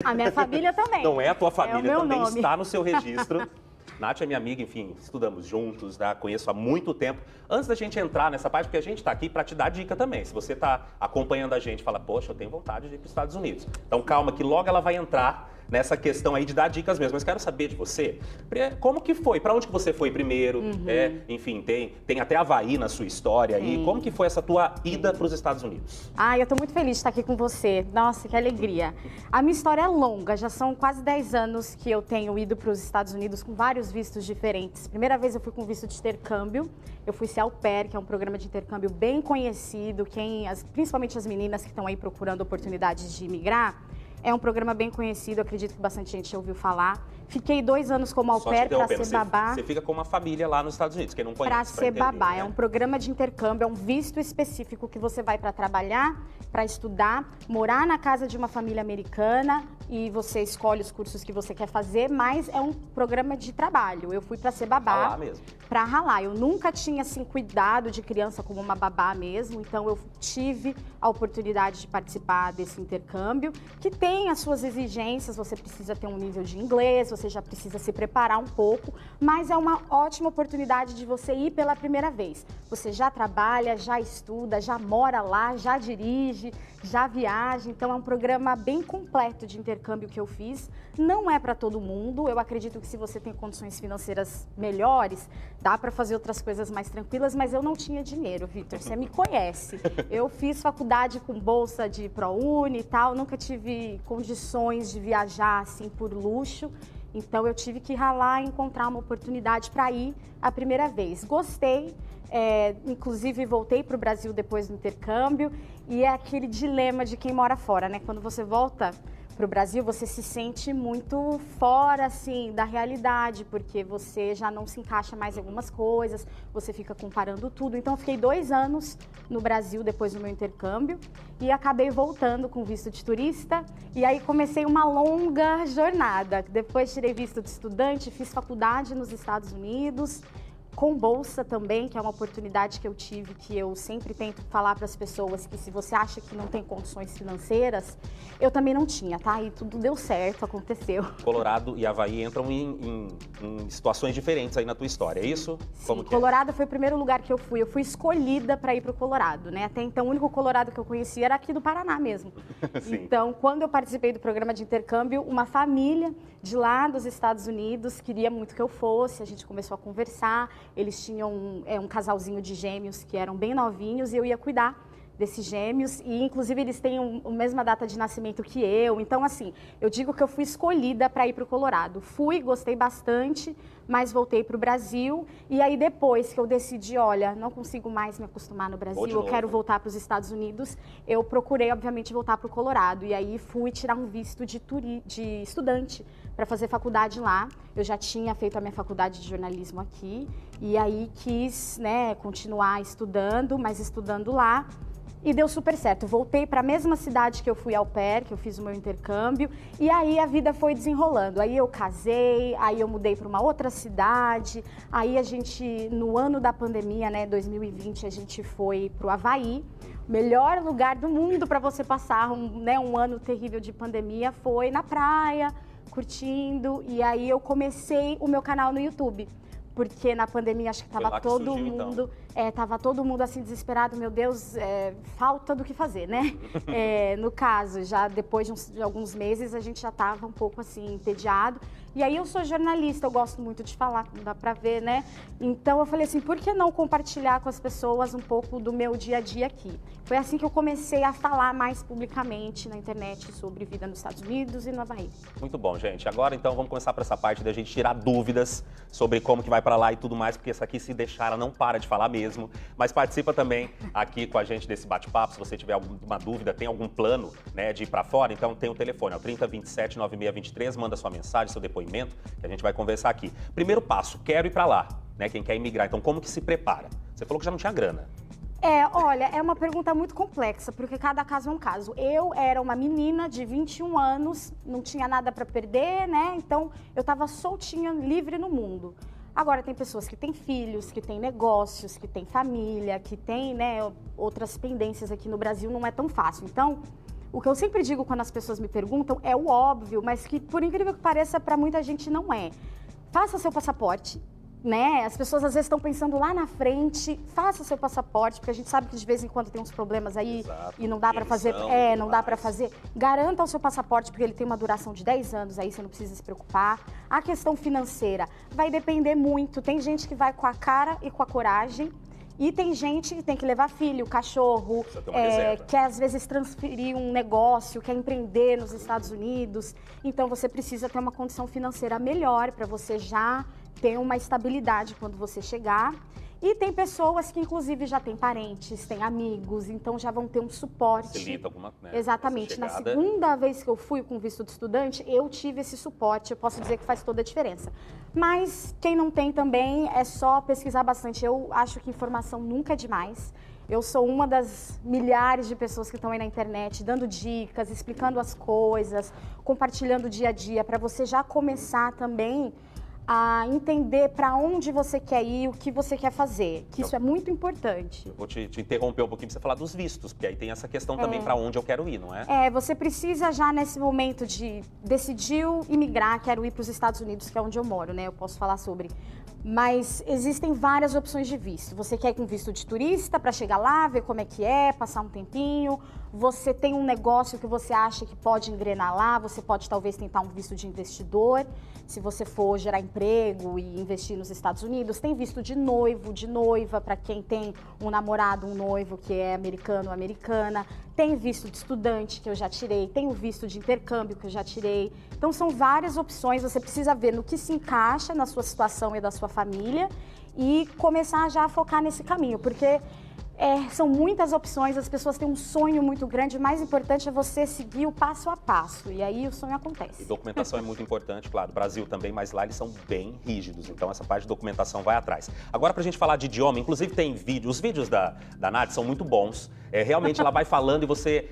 A minha família também. Não é a tua família, também nome. está no seu registro. Nath é minha amiga, enfim, estudamos juntos, né? Conheço há muito tempo. Antes da gente entrar nessa parte, porque a gente está aqui para te dar dica também. Se você está acompanhando a gente e fala, poxa, eu tenho vontade de ir para os Estados Unidos. Então calma que logo ela vai entrar nessa questão aí de dar dicas mesmo. Mas quero saber de você, como que foi? Para onde que você foi primeiro? Enfim, tem até Havaí na sua história aí. Como que foi essa tua ida para os Estados Unidos? Eu tô muito feliz de estar aqui com você. Nossa, que alegria. A minha história é longa, já são quase 10 anos que eu tenho ido para os Estados Unidos com vários vistos diferentes. Primeira vez eu fui com visto de intercâmbio, eu fui ser au pair, que é um programa de intercâmbio bem conhecido, principalmente as meninas que estão aí procurando oportunidades de imigrar. É um programa bem conhecido, acredito que bastante gente já ouviu falar. Fiquei 2 anos como au pair para ser babá. Você fica com uma família lá nos Estados Unidos, quem não conhece. Para ser babá, né? É um programa de intercâmbio, é um visto específico que você vai para trabalhar, para estudar, morar na casa de uma família americana e você escolhe os cursos que você quer fazer, mas é um programa de trabalho. Eu fui para ser babá. Ralar mesmo. Para ralar. Eu nunca tinha assim cuidado de criança como uma babá mesmo, então eu tive a oportunidade de participar desse intercâmbio, que tem as suas exigências, você precisa ter um nível de inglês, você já precisa se preparar um pouco, mas é uma ótima oportunidade de você ir pela primeira vez. Você já trabalha, já estuda, já mora lá, já dirige, já viaja, então é um programa bem completo de intercâmbio que eu fiz. Não é para todo mundo, eu acredito que se você tem condições financeiras melhores, dá para fazer outras coisas mais tranquilas, mas eu não tinha dinheiro, Vitor, você me conhece. Eu fiz faculdade com bolsa de ProUni e tal, nunca tive condições de viajar assim por luxo. Então eu tive que ralar e encontrar uma oportunidade para ir a primeira vez. Gostei, inclusive voltei para o Brasil depois do intercâmbio e é aquele dilema de quem mora fora, né? Quando você volta para o Brasil, você se sente muito fora, assim, da realidade, porque você já não se encaixa mais em algumas coisas, você fica comparando tudo. Então, eu fiquei 2 anos no Brasil depois do meu intercâmbio e acabei voltando com visto de turista. E aí comecei uma longa jornada. Depois tirei visto de estudante, fiz faculdade nos Estados Unidos, com bolsa também, que é uma oportunidade que eu tive, que eu sempre tento falar para as pessoas que se você acha que não tem condições financeiras, eu também não tinha, tá? E tudo deu certo, aconteceu. Colorado e Havaí entram em situações diferentes aí na tua história, é isso? Sim, como que Colorado foi o primeiro lugar que eu fui. Eu fui escolhida para ir para o Colorado, né? Até então, o único Colorado que eu conhecia era aqui do Paraná mesmo. Então, quando eu participei do programa de intercâmbio, uma família de lá dos Estados Unidos queria muito que eu fosse, a gente começou a conversar. Eles tinham um casalzinho de gêmeos que eram bem novinhos e eu ia cuidar desses gêmeos e, inclusive, eles têm a mesma data de nascimento que eu. Então, assim, eu digo que eu fui escolhida para ir para o Colorado. Fui, gostei bastante, mas voltei para o Brasil. E aí, depois que eu decidi, olha, não consigo mais me acostumar no Brasil, eu quero voltar para os Estados Unidos, eu procurei, obviamente, voltar para o Colorado. E aí, fui tirar um visto de estudante para fazer faculdade lá. Eu já tinha feito a minha faculdade de jornalismo aqui. E aí, quis, né, continuar estudando, mas estudando lá. E deu super certo. Eu voltei para a mesma cidade que eu fui au pair, que eu fiz o meu intercâmbio, e aí a vida foi desenrolando. Aí eu casei, aí eu mudei para uma outra cidade, aí a gente, no ano da pandemia, né, 2020, a gente foi para o Havaí. O melhor lugar do mundo para você passar um ano terrível de pandemia foi na praia, curtindo, e aí eu comecei o meu canal no YouTube. Porque na pandemia acho que estava todo mundo, tava todo mundo assim desesperado, meu Deus, falta do que fazer, né? No caso, já depois de alguns meses a gente já estava um pouco assim entediado. E aí eu sou jornalista, eu gosto muito de falar, como dá pra ver, né? Então eu falei assim, por que não compartilhar com as pessoas um pouco do meu dia a dia aqui? Foi assim que eu comecei a falar mais publicamente na internet sobre vida nos Estados Unidos e no Havaí. Muito bom, gente. Agora então vamos começar por essa parte da gente tirar dúvidas sobre como que vai para lá e tudo mais, porque essa aqui, se deixar, ela não para de falar mesmo. Mas participa também aqui com a gente desse bate-papo. Se você tiver alguma dúvida, tem algum plano, né, de ir para fora, então tem o telefone, é o 3027 9623, manda sua mensagem, seu depoimento, que a gente vai conversar aqui. Primeiro passo, quero ir para lá, né, quem quer imigrar. Então como que se prepara? Você falou que já não tinha grana. Olha, é uma pergunta muito complexa, porque cada caso é um caso. Eu era uma menina de 21 anos, não tinha nada para perder, né? Então, eu estava soltinha, livre no mundo. Agora, tem pessoas que têm filhos, que têm negócios, que têm família, que têm, né, outras pendências aqui no Brasil, não é tão fácil. Então, O que eu sempre digo quando as pessoas me perguntam é o óbvio, mas que, por incrível que pareça, para muita gente não é. Faça seu passaporte, né? As pessoas às vezes estão pensando lá na frente, faça seu passaporte, porque a gente sabe que de vez em quando tem uns problemas aí. Exato. E não dá para fazer, não dá para fazer. Garanta o seu passaporte, porque ele tem uma duração de 10 anos, aí você não precisa se preocupar. A questão financeira vai depender muito. Tem gente que vai com a cara e com a coragem. E tem gente que tem que levar filho, cachorro, quer às vezes transferir um negócio, quer empreender nos Estados Unidos. Então você precisa ter uma condição financeira melhor para você já ter uma estabilidade quando você chegar. E tem pessoas que, inclusive, já têm parentes, têm amigos, então já vão ter um suporte. Facilita alguma, né? Exatamente. Na segunda vez que eu fui com visto de estudante, eu tive esse suporte. Eu posso dizer que faz toda a diferença. Mas quem não tem também, é só pesquisar bastante. Eu acho que informação nunca é demais. Eu sou uma das milhares de pessoas que estão aí na internet, dando dicas, explicando as coisas, compartilhando o dia a dia, para você já começar também a entender para onde você quer ir, o que você quer fazer, que isso é muito importante. Eu vou te interromper um pouquinho para você falar dos vistos, porque aí tem essa questão também para onde eu quero ir, não é? Você precisa já nesse momento de decidiu imigrar, quero ir para os Estados Unidos, que é onde eu moro, né? Eu posso falar sobre. Mas existem várias opções de visto. Você quer ir com visto de turista para chegar lá, ver como é que é, passar um tempinho. Você tem um negócio que você acha que pode engrenar lá, você pode talvez tentar um visto de investidor, se você for gerar emprego e investir nos Estados Unidos. Tem visto de noivo, de noiva, para quem tem um namorado, um noivo que é americano ou americana. Tem visto de estudante, que eu já tirei. Tem o visto de intercâmbio, que eu já tirei. Então, são várias opções. Você precisa ver no que se encaixa na sua situação e da sua família e começar já a focar nesse caminho, porque são muitas opções, as pessoas têm um sonho muito grande, o mais importante é você seguir o passo a passo, e aí o sonho acontece. E documentação é muito importante, claro, Brasil também, mas lá eles são bem rígidos, então essa parte de documentação vai atrás. Agora, pra gente falar de idioma, inclusive tem vídeo, os vídeos da Nath são muito bons, realmente ela vai falando e você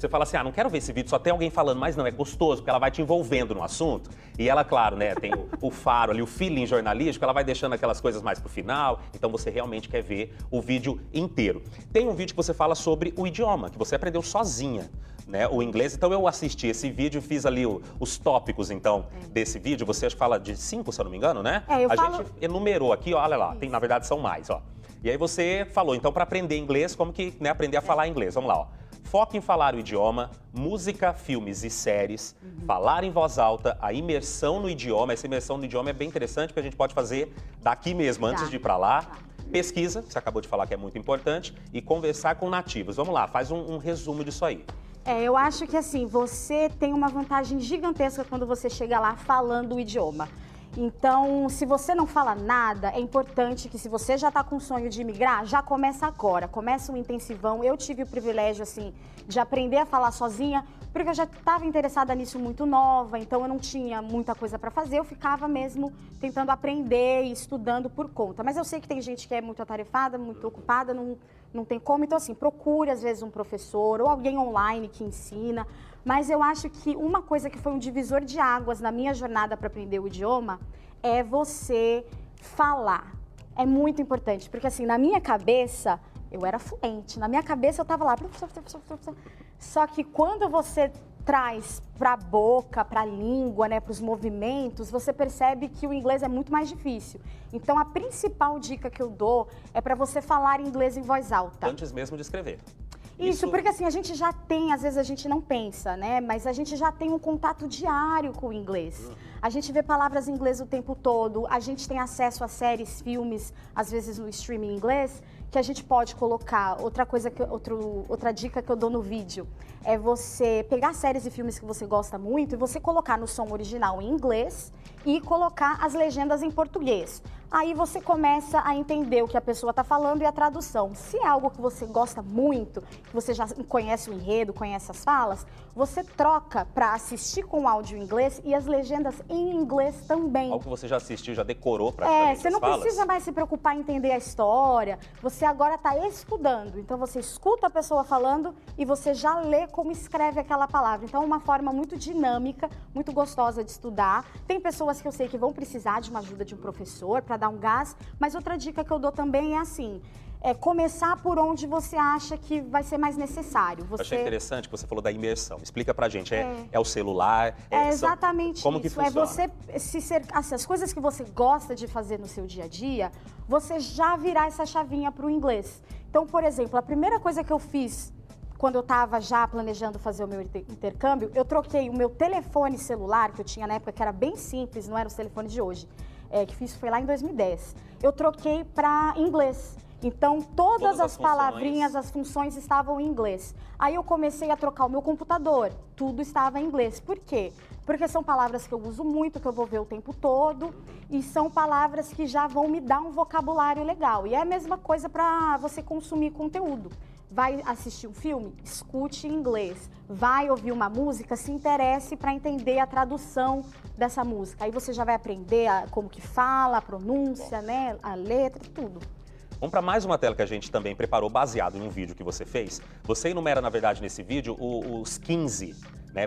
fala assim, não quero ver esse vídeo, só tem alguém falando, mas não, é gostoso, porque ela vai te envolvendo no assunto, e ela, claro, né, tem o faro ali, o feeling jornalístico, ela vai deixando aquelas coisas mais pro final, então você realmente quer ver o vídeo inteiro. Tem um vídeo que você fala sobre o idioma, que você aprendeu sozinha, né, o inglês. Então eu assisti esse vídeo e fiz ali os tópicos, então, desse vídeo. Você acho que fala de 5, se eu não me engano, né? Gente enumerou aqui, ó, olha lá, tem, na verdade são mais, ó. E aí você falou, então, para aprender inglês, como que, né, aprender a falar inglês. Vamos lá, ó. Foca em falar o idioma, música, filmes e séries, falar em voz alta, a imersão no idioma. Essa imersão no idioma é bem interessante, porque a gente pode fazer daqui mesmo, antes de ir para lá. Pesquisa, que você acabou de falar que é muito importante, e conversar com nativos. Vamos lá, faz um resumo disso aí. Eu acho que assim, você tem uma vantagem gigantesca quando você chega lá falando o idioma. Então, se você não fala nada, é importante que se você já está com o sonho de imigrar, já começa agora, começa um intensivão. Eu tive o privilégio, assim, de aprender a falar sozinha, porque eu já estava interessada nisso muito nova, então eu não tinha muita coisa para fazer, eu ficava mesmo tentando aprender e estudando por conta. Mas eu sei que tem gente que é muito atarefada, muito ocupada, não tem como. Então, assim, procure às vezes um professor ou alguém online que ensina. Mas eu acho que uma coisa que foi um divisor de águas na minha jornada para aprender o idioma é você falar. É muito importante, porque assim, na minha cabeça, eu era fluente. Na minha cabeça eu tava lá. Só que quando você traz para a boca, para a língua, né, para os movimentos, você percebe que o inglês é muito mais difícil. Então, a principal dica que eu dou é para você falar inglês em voz alta. Antes mesmo de escrever. Isso, porque assim, a gente já tem, às vezes a gente não pensa, né? Mas a gente já tem um contato diário com o inglês. A gente vê palavras em inglês o tempo todo, a gente tem acesso a séries, filmes, às vezes no streaming em inglês, que a gente pode colocar. Outra dica que eu dou no vídeo é você pegar séries e filmes que você gosta muito e você colocar no som original em inglês e colocar as legendas em português. Aí você começa a entender o que a pessoa está falando e a tradução. Se é algo que você gosta muito, que você já conhece o enredo, conhece as falas, você troca para assistir com áudio em inglês e as legendas em inglês também. Algo que você já assistiu, já decorou praticamente você não precisa mais se preocupar em entender a história, você agora está estudando. Então você escuta a pessoa falando e você já lê como escreve aquela palavra. Então é uma forma muito dinâmica, muito gostosa de estudar. Tem pessoas que eu sei que vão precisar de uma ajuda de um professor para dar um gás, mas outra dica que eu dou também é assim, começar por onde você acha que vai ser mais necessário. Eu achei interessante que você falou da imersão. Explica pra gente, é o celular? É exatamente como isso. Que funciona? É você se cercar, assim, as coisas que você gosta de fazer no seu dia a dia, você já virar essa chavinha pro inglês. Então, por exemplo, a primeira coisa que eu fiz quando eu estava já planejando fazer o meu intercâmbio, eu troquei o meu telefone celular, que eu tinha na época, que era bem simples, não era os telefones de hoje, que fiz foi lá em 2010. Eu troquei para inglês. Então, todas as palavrinhas, as funções estavam em inglês. Aí eu comecei a trocar o meu computador, tudo estava em inglês. Por quê? Porque são palavras que eu uso muito, que eu vou ver o tempo todo, e são palavras que já vão me dar um vocabulário legal. E é a mesma coisa para você consumir conteúdo. Vai assistir um filme? Escute em inglês. Vai ouvir uma música? Se interesse para entender a tradução dessa música. Aí você já vai aprender como que fala, a pronúncia, né, a letra, tudo. Vamos para mais uma tela que a gente também preparou baseado em um vídeo que você fez. Você enumera, na verdade, nesse vídeo, os 15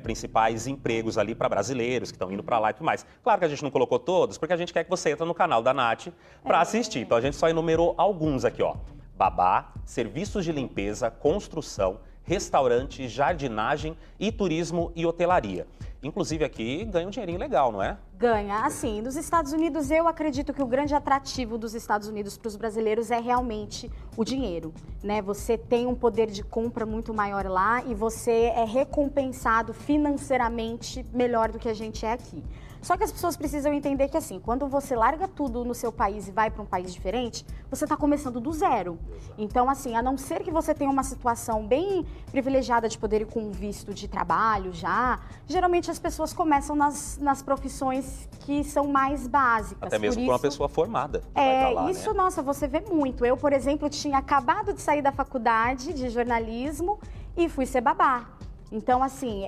principais empregos ali para brasileiros que estão indo para lá e tudo mais. Claro que a gente não colocou todos, porque a gente quer que você entre no canal da Nath para assistir. Então a gente só enumerou alguns aqui, ó. Babá, serviços de limpeza, construção, restaurante, jardinagem e turismo e hotelaria. Inclusive aqui ganha um dinheirinho legal, não é? Ganha. Assim, nos Estados Unidos, eu acredito que o grande atrativo dos Estados Unidos para os brasileiros é realmente o dinheiro, né? Você tem um poder de compra muito maior lá e você é recompensado financeiramente melhor do que a gente é aqui. Só que as pessoas precisam entender que, assim, quando você larga tudo no seu país e vai para um país diferente, você está começando do zero. Então, assim, a não ser que você tenha uma situação bem privilegiada de poder ir com um visto de trabalho já, geralmente as pessoas começam nas profissões que são mais básicas. Até mesmo por uma pessoa formada. Isso, né? Nossa, você vê muito. Eu, por exemplo, tinha acabado de sair da faculdade de jornalismo e fui ser babá. Então, assim,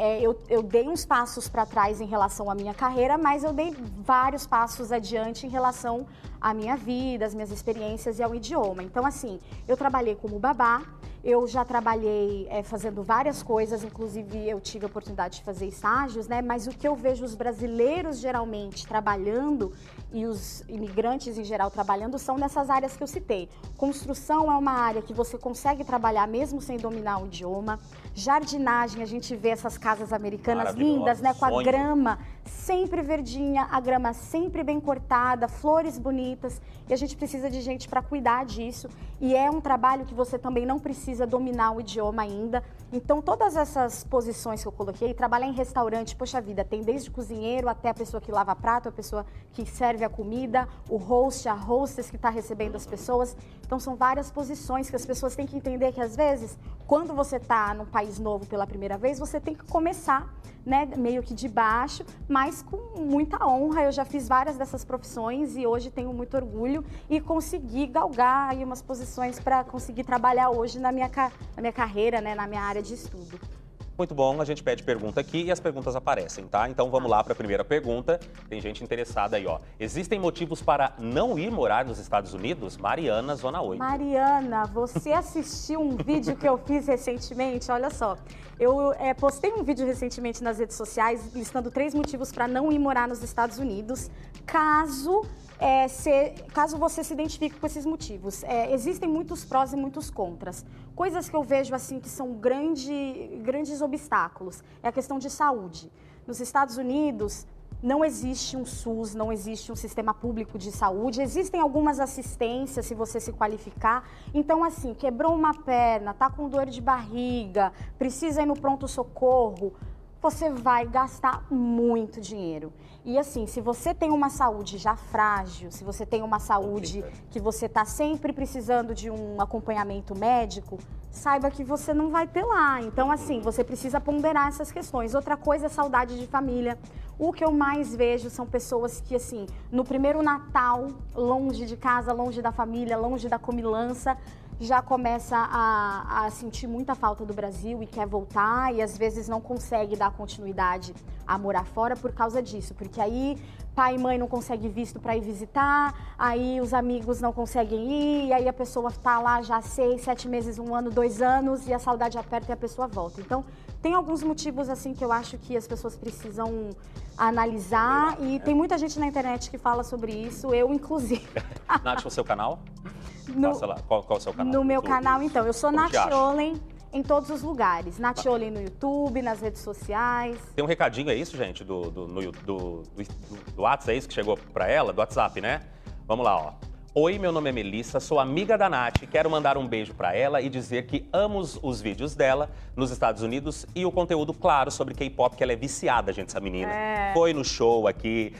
eu dei uns passos para trás em relação à minha carreira, mas eu dei vários passos adiante em relação à minha vida, às minhas experiências e ao idioma. Então, assim, eu trabalhei como babá, eu já trabalhei fazendo várias coisas, inclusive eu tive a oportunidade de fazer estágios, né? Mas o que eu vejo os brasileiros geralmente trabalhando e os imigrantes em geral trabalhando são nessas áreas que eu citei. Construção é uma área que você consegue trabalhar mesmo sem dominar o idioma. Jardinagem, a gente vê essas casas americanas lindas, né? Com a grama sempre verdinha, a grama sempre bem cortada, flores bonitas. E a gente precisa de gente para cuidar disso. E é um trabalho que você também não precisa dominar o idioma ainda. Então, todas essas posições que eu coloquei, trabalhar em restaurante, poxa vida, tem desde cozinheiro até a pessoa que lava prato, a pessoa que serve a comida, o host, a hostess que está recebendo as pessoas. Então, são várias posições que as pessoas têm que entender que, às vezes, quando você está num país novo pela primeira vez, você tem que começar, né, meio que de baixo, mas com muita honra. Eu já fiz várias dessas profissões e hoje tenho muito orgulho e consegui galgar aí umas posições para conseguir trabalhar hoje na minha carreira, né, na minha área de estudo. Muito bom, a gente pede pergunta aqui e as perguntas aparecem, tá? Então vamos lá para a primeira pergunta. Tem gente interessada aí, ó. Existem motivos para não ir morar nos Estados Unidos? Mariana, Zona 8. Mariana, você assistiu um vídeo que eu fiz recentemente? Olha só, eu postei um vídeo recentemente nas redes sociais listando 3 motivos para não ir morar nos Estados Unidos, caso você se identifique com esses motivos. Existem muitos prós e muitos contras. Coisas que eu vejo assim que são grandes obstáculos é a questão de saúde. Nos Estados Unidos não existe um SUS, não existe um sistema público de saúde. Existem algumas assistências se você se qualificar. Então, assim, quebrou uma perna, tá com dor de barriga, precisa ir no pronto-socorro, você vai gastar muito dinheiro. E assim, se você tem uma saúde já frágil, se você tem uma saúde que você está sempre precisando de um acompanhamento médico, saiba que você não vai ter lá. Então, assim, você precisa ponderar essas questões. Outra coisa é saudade de família. O que eu mais vejo são pessoas que, assim, no primeiro Natal, longe de casa, longe da família, longe da comilança, já começa a sentir muita falta do Brasil e quer voltar e às vezes não consegue dar continuidade a morar fora por causa disso, porque aí pai e mãe não conseguem visto para ir visitar, aí os amigos não conseguem ir, e aí a pessoa está lá já 6, 7 meses, 1 ano, 2 anos e a saudade aperta e a pessoa volta. Então, tem alguns motivos assim que eu acho que as pessoas precisam analisar e tem muita gente na internet que fala sobre isso, eu inclusive. Nath, o seu canal? Passa lá. Qual é o seu canal? No meu canal, então. Eu sou Nath Olem em todos os lugares. Nath Olem no YouTube, nas redes sociais. Tem um recadinho, é isso, gente? Do WhatsApp, é isso que chegou pra ela? Do WhatsApp, né? Vamos lá, ó. Oi, meu nome é Melissa, sou amiga da Nath, quero mandar um beijo pra ela e dizer que amo os vídeos dela nos Estados Unidos e o conteúdo, claro, sobre K-pop, que ela é viciada, gente, essa menina. Foi no show aqui.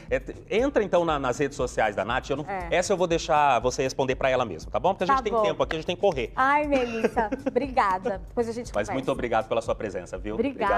Entra, então, nas redes sociais da Nath. Essa eu vou deixar você responder pra ela mesmo, tá bom? Porque a gente tem tempo aqui, a gente tem que correr. Ai, Melissa, obrigada. Depois a gente conversa. Mas muito obrigado pela sua presença, viu? Obrigada.